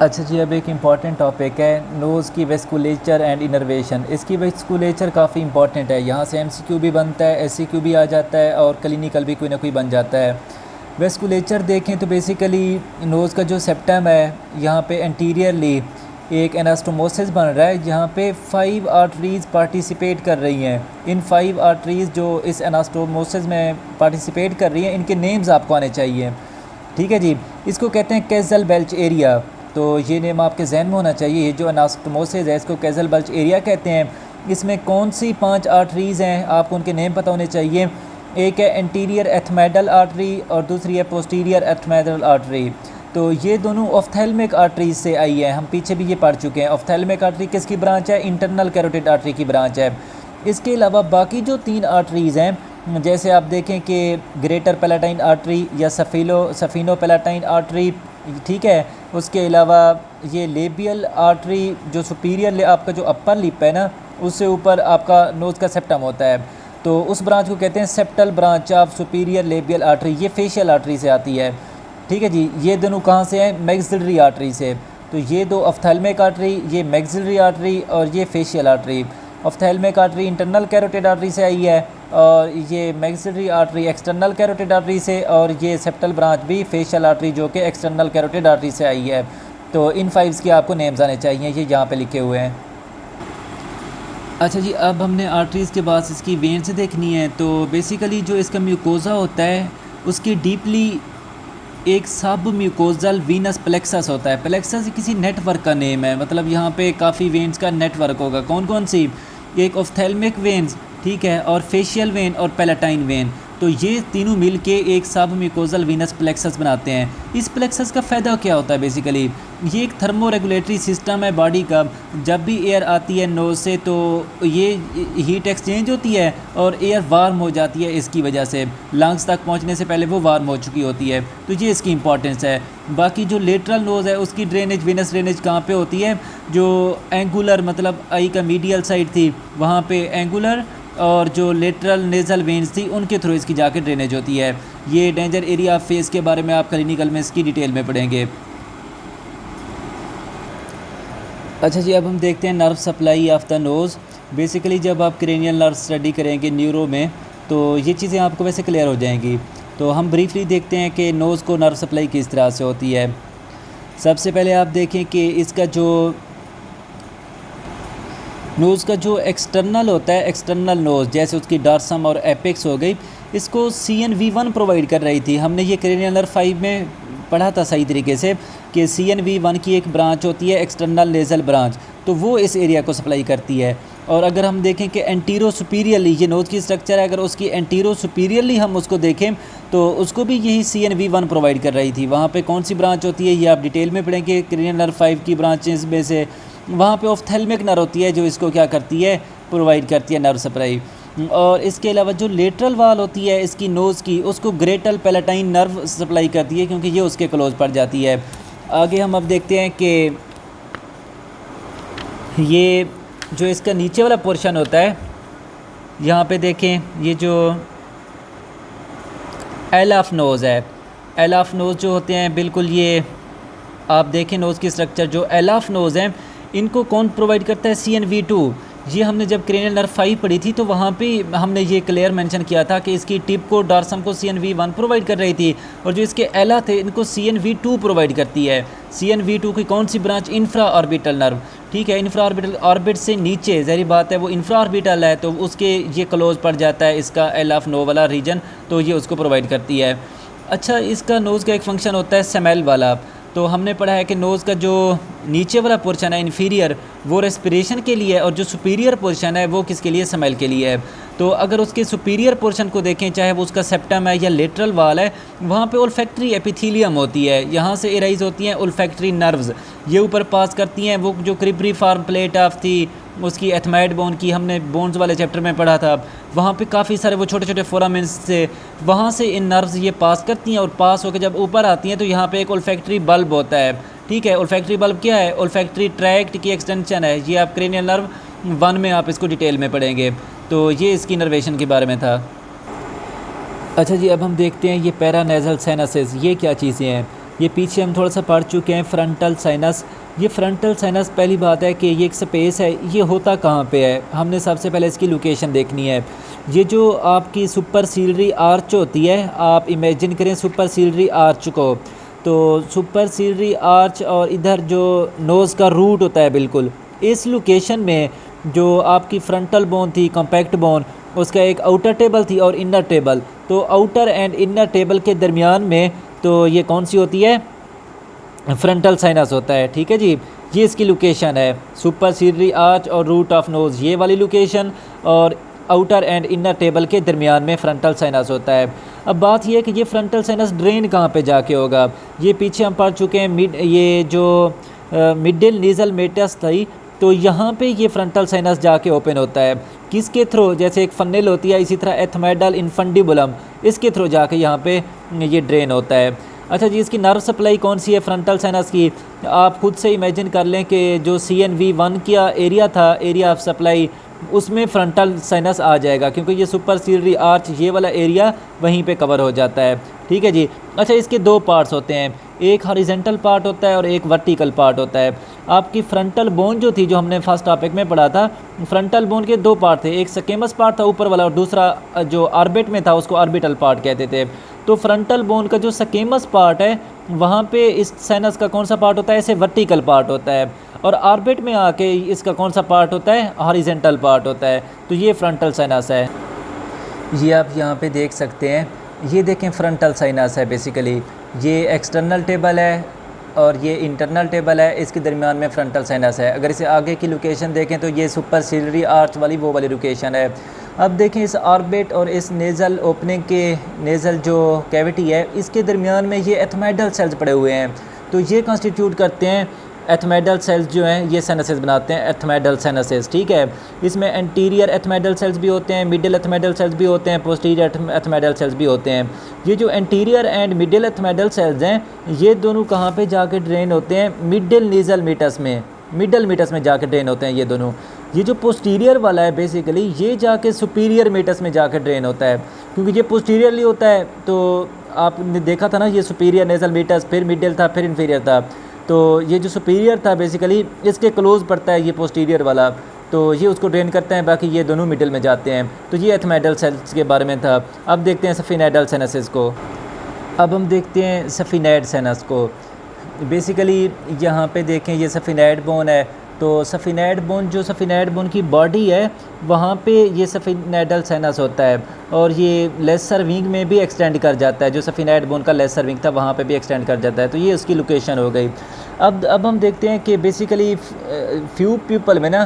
अच्छा जी, अब एक इम्पॉर्टेंट टॉपिक है नोज़ की वेस्कुलेचर एंड इनर्वेशन। इसकी वेस्कुलेचर काफ़ी इंपॉर्टेंट है, यहाँ से एमसीक्यू भी बनता है, एससीक्यू भी आ जाता है और क्लिनिकल भी कोई ना कोई बन जाता है। वेस्कुलेचर देखें तो बेसिकली नोज़ का जो सेप्टम है, यहाँ पे एंटीरियरली एक एनास्टोमोसिस बन रहा है, जहाँ पे 5 आर्टरीज़ पार्टिसिपेट कर रही हैं। इन 5 आर्टरीज़ जो इस एनास्टोमोसिस में पार्टिसिपेट कर रही हैं, इनके नेम्स आपको आने चाहिए। ठीक है जी। इसको कहते हैं कैज़ल बेल्च एरिया, तो ये नेम आपके जहन में होना चाहिए। ये जो एनास्टोमोसिस है, इसको कैज़ल बेल्च एरिया कहते हैं। इसमें कौन सी 5 आर्टरीज़ हैं, आपको उनके नेम पता होने चाहिए। एक है एंटीरियर एथमेडल आर्टरी और दूसरी है पोस्टीरियर एथमेडल आर्टरी। तो ये दोनों ऑफ्थेल्मिक आर्टरीज से आई है, हम पीछे भी ये पढ़ चुके हैं। ऑफ्थेल्मिक आर्टरी किसकी ब्रांच है? इंटरनल कैरोटिड आर्टरी की ब्रांच है। इसके अलावा बाकी जो 3 आर्टरीज़ हैं, जैसे आप देखें कि ग्रेटर पैलेटाइन आर्टरी या सफिनो पैलेटाइन आर्टरी, ठीक है। उसके अलावा ये लेबियल आर्टरी जो सुपीरियर आपका जो अपर लिप है ना, उससे ऊपर आपका नोज़ का सेप्टम होता है, तो उस ब्रांच को कहते हैं septal branch of superior labial artery. ये फेशियल आर्टरी से आती है। ठीक है जी। ये दोनों कहाँ से हैं? मैक्सिलरी आर्टरी से। तो ये दो ऑफ्थेल्मिक आर्टरी, ये मैक्सिलरी आर्टरी और ये facial artery. Ophthalmic artery internal carotid artery से आई है और ये maxillary artery external carotid artery से, और ये सेप्टल ब्रांच भी फेशियल आर्टरी जो कि एक्सटर्नल कैरोटिड आर्टरी से आई है। तो इन 5 के आपको नेम्स आने चाहिए, ये यहाँ पे लिखे हुए हैं। अच्छा जी, अब हमने आर्टरीज़ के बाद इसकी वेन्स देखनी है। तो बेसिकली जो इसका म्यूकोज़ा होता है, उसकी डीपली एक सब म्यूकोजल वीनस प्लेक्सस होता है। प्लेक्सस किसी नेटवर्क का नेम है, मतलब यहाँ पे काफ़ी वेन्स का नेटवर्क होगा। कौन कौन सी? एक ऑफ्थेल्मिक वेन्स, ठीक है, और फेशियल वेन और पैलेटाइन वेन। तो ये तीनों मिलके एक सब म्यूकोजल वीनस प्लेक्सस बनाते हैं। इस प्लेक्सस का फ़ायदा क्या होता है? बेसिकली ये एक थर्मो रेगुलेटरी सिस्टम है बॉडी का। जब भी एयर आती है नोज़ से, तो ये हीट एक्सचेंज होती है और एयर वार्म हो जाती है। इसकी वजह से लंग्स तक पहुंचने से पहले वो वार्म हो चुकी होती है। तो ये इसकी इंपॉर्टेंस है। बाकी जो लेटरल नोज़ है, उसकी ड्रेनेज विनस ड्रेनेज कहाँ पे होती है? जो एंगुलर, मतलब आई का मीडियल साइड थी, वहाँ पे एंगुलर, और जो लेटरल नेज़ल वेन्स थी उनके थ्रू इसकी जाके ड्रेनेज होती है। ये डेंजर एरिया ऑफ फेस के बारे में आप क्लिनिकल में इसकी डिटेल में पढ़ेंगे। अच्छा जी, अब हम देखते हैं nerve supply of the nose. Basically जब आप क्रेनियल नर्व स्टडी करेंगे न्यूरो में, तो ये चीज़ें आपको वैसे क्लियर हो जाएंगी। तो हम ब्रीफली देखते हैं कि नोज़ को नर्व सप्लाई किस तरह से होती है। सबसे पहले आप देखें कि इसका जो नोज़ का जो एक्सटर्नल होता है, एक्सटर्नल नोज़, जैसे उसकी डॉर्सम और एपेक्स हो गई, इसको CNV1 प्रोवाइड कर रही थी। हमने ये क्रेनियल नर्व 5 में पढ़ा था सही तरीके से कि CNV1 की एक ब्रांच होती है एक्सटर्नल नेज़ल ब्रांच, तो वो इस एरिया को सप्लाई करती है। और अगर हम देखें कि एंटीरो सुपीरियरली, ये नोज़ की स्ट्रक्चर है, अगर उसकी एंटीरो सुपीरियरली हम उसको देखें तो उसको भी यही CNV1 प्रोवाइड कर रही थी। वहाँ पे कौन सी ब्रांच होती है, ये आप डिटेल में पढ़ेंगे क्रेनियल नर्व 5 की ब्रांचेस में से। वहाँ पे ऑफ्थेल्मिक नर्व होती है जो इसको क्या करती है, प्रोवाइड करती है नर्व सप्लाई। और इसके अलावा जो लेटरल वाल होती है इसकी नोज़ की, उसको ग्रेटर पैलेटाइन नर्व सप्लाई करती है, क्योंकि ये उसके क्लोज पड़ जाती है। आगे हम अब देखते हैं कि ये जो इसका नीचे वाला पोर्शन होता है, यहाँ पे देखें, ये जो एल ऑफ नोज़ है, एल ऑफ नोज़ जो होते हैं, बिल्कुल ये आप देखें नोज़ की स्ट्रक्चर, जो एल ऑफ नोज़ हैं, इनको कौन प्रोवाइड करता है? CNV2। ये हमने जब क्रेनियल नर्व 5 पढ़ी थी तो वहाँ पे हमने ये क्लियर मेंशन किया था कि इसकी टिप को, डॉर्सम को CNV1 प्रोवाइड कर रही थी, और जो इसके एला थे इनको CNV2 प्रोवाइड करती है। CNV2 की कौन सी ब्रांच? इंफ्रा ऑर्बिटल नर्व, ठीक है। इंफ्रा ऑर्बिटल, ऑर्बिट से नीचे, ज़ाहिर बात है वो इंफ्रा ऑर्बिटल है, तो उसके ये क्लोज पड़ जाता है इसका एल ऑफ नो वाला रीजन, तो ये उसको प्रोवाइड करती है। अच्छा, इसका नोज़ का एक फंक्शन होता है स्मेल वाला। तो हमने पढ़ा है कि नोज़ का जो नीचे वाला पोर्शन है इन्फीरियर, वो रेस्पिरेशन के लिए है, और जो सुपीरियर पोर्शन है वो किसके लिए? स्मेल के लिए है। तो अगर उसके सुपीरियर पोर्शन को देखें, चाहे वो उसका सेप्टम है या लेटरल वाल है, वहाँ पे ओल्फैक्टरी एपिथीलियम होती है। यहाँ से एराइज होती हैं ओल्फैक्टरी नर्व्स, ये ऊपर पास करती हैं। वो जो क्रिब्रिफॉर्म प्लेट ऑफ थी उसकी एथमाइड बोन की, हमने बोन्स वाले चैप्टर में पढ़ा था, वहाँ पे काफ़ी सारे वो छोटे छोटे फोरामेंट्स से, वहाँ से इन नर्व्स ये पास करती हैं, और पास होकर जब ऊपर आती हैं तो यहाँ पे एक ओल्फैक्टरी बल्ब होता है, ठीक है। ओल्फैक्टरी बल्ब क्या है? ओल्फैक्टरी ट्रैक्ट की एक्सटेंशन है। ये आप क्रेनियल नर्व 1 में आप इसको डिटेल में पढ़ेंगे। तो ये इसकी इनर्वेशन के बारे में था। अच्छा जी, अब हम देखते हैं ये पैरानेज़ल साइनसेस, ये क्या चीज़ें हैं। ये पीछे हम थोड़ा सा पढ़ चुके हैं फ्रंटल साइनस। ये फ्रंटल साइनस पहली बात है कि ये एक स्पेस है, ये होता कहाँ पे है, हमने सबसे पहले इसकी लोकेशन देखनी है। ये जो आपकी सुपरसिलियरी आर्च होती है, आप इमेजिन करें सुपरसिलियरी आर्च को, तो सुपरसिलियरी आर्च और इधर जो नोज़ का रूट होता है बिल्कुल इस लोकेशन में जो आपकी फ्रंटल बोन थी, कॉम्पैक्ट बोन, उसका एक आउटर टेबल थी और इनर टेबल, तो आउटर एंड इनर टेबल के दरमियान में तो ये कौन सी होती है, फ्रंटल साइनस होता है। ठीक है जी, ये इसकी लोकेशन है, सुपरसिलियरी आर्च और रूट ऑफ नोज़ ये वाली लोकेशन, और आउटर एंड इनर टेबल के दरमियान में फ्रंटल साइनस होता है। अब बात यह है कि ये फ्रंटल साइनस ड्रेन कहाँ पे जाके होगा। ये पीछे हम पढ़ चुके हैं ये जो मिडिल नीजल मेटस थी, तो यहाँ पे ये फ्रंटल साइनस जाके ओपन होता है, किसके थ्रू, जैसे एक फन्नेल होती है, इसी तरह एथमेडल इनफंडिबुलम, इसके थ्रू जाके यहाँ पे ये ड्रेन होता है। अच्छा जी, इसकी नर्व सप्लाई कौन सी है फ्रंटल साइनस की, आप खुद से इमेजिन कर लें कि जो CNV1 का एरिया था, एरिया ऑफ सप्लाई, उसमें फ्रंटल साइनस आ जाएगा, क्योंकि ये सुपरसिलियरी आर्च ये वाला एरिया वहीं पे कवर हो जाता है। ठीक है जी। अच्छा, इसके दो पार्ट्स होते हैं, एक हॉरिजेंटल पार्ट होता है और एक वर्टिकल पार्ट होता है। आपकी फ्रंटल बोन जो थी, जो हमने फर्स्ट टॉपिक में पढ़ा था, फ्रंटल बोन के दो पार्ट थे, एक स्केमस पार्ट था ऊपर वाला और दूसरा जो ऑर्बिट में था उसको ऑर्बिटल पार्ट कहते थे। तो फ्रंटल बोन का जो स्केमस पार्ट है वहाँ पे इस साइनस का कौन सा पार्ट होता है, ऐसे वर्टिकल पार्ट होता है, और ऑर्बिट में आके इसका कौन सा पार्ट होता है, हॉरिजेंटल पार्ट होता है। तो ये फ्रंटल साइनस है। ये आप यहाँ पे देख सकते हैं, ये देखें फ्रंटल साइनस है बेसिकली, ये एक्सटर्नल टेबल है और ये इंटरनल टेबल है, इसके दरमियान में फ्रंटल साइनस है। अगर इसे आगे की लोकेशन देखें तो ये सुपरसिलियरी आर्च वाली वो वाली लोकेशन है। अब देखें इस ऑर्बिट और इस नेज़ल ओपनिंग के, नेज़ल जो कैविटी है, इसके दरमियान में ये एथमेडल सेल्स पड़े हुए हैं, तो ये कॉन्स्टिट्यूट करते हैं एथमेडल सेल्स जो हैं, ये साइनसेस बनाते हैं एथमेडल साइनसेस। ठीक है, इसमें एंटीरियर एथमेडल सेल्स भी होते हैं, मिडिल एथमेडल सेल्स भी होते हैं, पोस्टीरियर एथमेडल सेल्स भी होते हैं। ये जो एंटीरियर एंड मिडिल एथमेडल सेल्स हैं, ये दोनों कहाँ पे जाके ड्रेन होते हैं, मिडिल नीजल मीटस में, मिडल मीटस में जाके ड्रेन होते हैं ये दोनों। ये जो पोस्टीरियर वाला है बेसिकली ये जाके सुपीरियर मीटस में जाके ड्रेन होता है, क्योंकि ये पोस्टीरियरली होता है। तो आपने देखा था ना, ये सुपीरियर नेजल मीटस, फिर मिडिल था, फिर इन्फीरियर था। तो ये जो सुपीरियर था बेसिकली इसके क्लोज पड़ता है ये पोस्टीरियर वाला, तो ये उसको ड्रेन करते हैं, बाकी ये दोनों मिडिल में जाते हैं। तो ये एथमेडल सेल्स के बारे में था। अब देखते हैं सफिनेडल साइनसेस को। अब हम देखते हैं सफिनेड साइनस को। बेसिकली यहाँ पे देखें ये सफिनेड बोन है, तो सफिनेड बोन, जो सफिनेड बोन की बॉडी है वहाँ पे ये सफिनेडल साइनस होता है, और ये लेसर विंग में भी एक्सटेंड कर जाता है, जो सफिनेड बोन का लेसर विंग था वहाँ पे भी एक्सटेंड कर जाता है। तो ये उसकी लोकेशन हो गई। अब हम देखते हैं कि बेसिकली फ्यू पीपल में ना,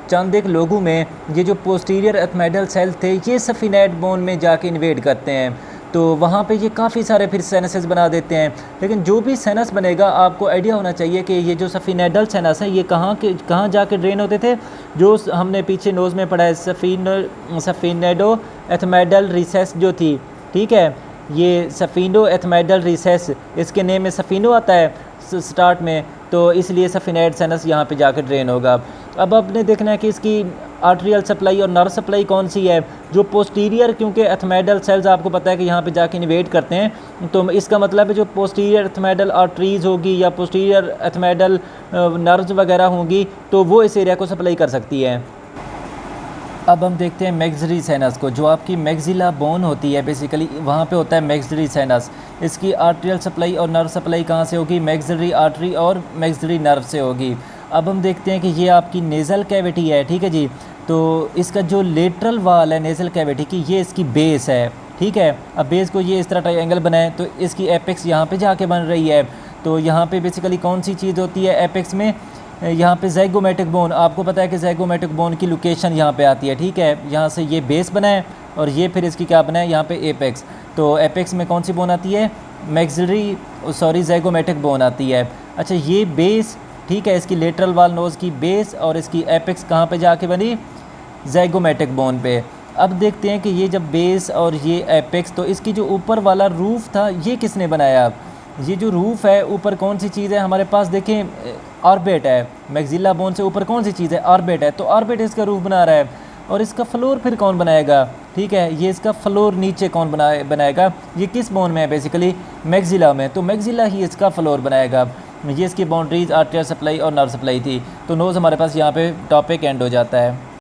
चंद एक लोगों में ये जो पोस्टीरियर एथमेडल सेल थे ये सफिनेड बोन में जाके इन्वेड करते हैं, तो वहाँ पे ये काफ़ी सारे फिर साइनसेस बना देते हैं। लेकिन जो भी साइनस बनेगा आपको आइडिया होना चाहिए कि ये जो सफिनेडल साइनस है ये कहाँ जाके ड्रेन होते थे, जो हमने पीछे नोज़ में पढ़ा है, सफिनेडो एथमेडल रिसेस जो थी। ठीक है, ये सफिनो एथमेडल रिसेस, इसके नेम में सफिनो आता है स्टार्ट में, तो इसलिए सफिनेड साइनस यहाँ पे जाकर ड्रेन होगा। अब आपने देखना है कि इसकी आर्टेरियल सप्लाई और नर्व सप्लाई कौन सी है। जो पोस्टीरियर, क्योंकि एथमेडल सेल्स आपको पता है कि यहाँ पे जाके इन्वेड करते हैं, तो इसका मतलब है जो पोस्टीरियर एथमेडल आर्टरीज होगी या पोस्टीरियर एथमेडल नर्व्स वगैरह होंगी, तो वो इस एरिया को सप्लाई कर सकती है। अब हम देखते हैं मैक्सिलरी साइनस को। जो आपकी मैक्सिला बोन होती है बेसिकली वहाँ पे होता है मैक्सिलरी साइनस। इसकी आर्टेरियल सप्लाई और नर्व सप्लाई कहाँ से होगी, मैक्सिलरी आर्टरी और मैक्सिलरी नर्व से होगी। अब हम देखते हैं कि ये आपकी नेज़ल कैविटी है। ठीक है जी, तो इसका जो लेटरल वाल है नेज़ल कैविटी की, ये इसकी बेस है। ठीक है, अब बेस को ये इस तरह ट्रायंगल बनाए तो इसकी एपेक्स यहाँ पे जाके बन रही है। तो यहाँ पे बेसिकली कौन सी चीज़ होती है एपेक्स में, यहाँ पे ज़ाइगोमेटिक बोन, आपको पता है कि ज़ाइगोमेटिक बोन की लोकेशन यहाँ पे आती है। ठीक है, यहाँ से ये बेस बनाए और ये फिर इसकी क्या बनाए, यहाँ पे एपेक्स। तो एपेक्स में कौन सी बोन आती है, ज़ाइगोमेटिक बोन आती है। अच्छा, ये बेस, ठीक है, इसकी लेटरल वाल नोज़ की बेस और इसकी एपेक्स कहाँ पे जाके बनी, ज़ाइगोमेटिक बोन पे। अब देखते हैं कि ये जब बेस और ये एपेक्स, तो इसकी जो ऊपर वाला रूफ़ था ये किसने बनाया। ये जो रूफ़ है ऊपर कौन सी चीज़ है हमारे पास, देखें ऑर्बिट है। मैक्सिला बोन से ऊपर कौन सी चीज़ है, ऑर्बिट है। तो ऑर्बिट इसका रूफ़ बना रहा है, और इसका फ्लोर फिर कौन बनाएगा, ठीक है। ये इसका फ्लोर नीचे कौन बनाएगा, ये किस बोन में है बेसिकली, मैक्सिला में, तो मैक्सिला ही इसका फ्लोर बनाएगा। ये इसकी बाउंड्रीज आर्टेरियल सप्लाई और नर्व सप्लाई थी। तो नोज़ हमारे पास यहाँ पे टॉपिक एंड हो जाता है।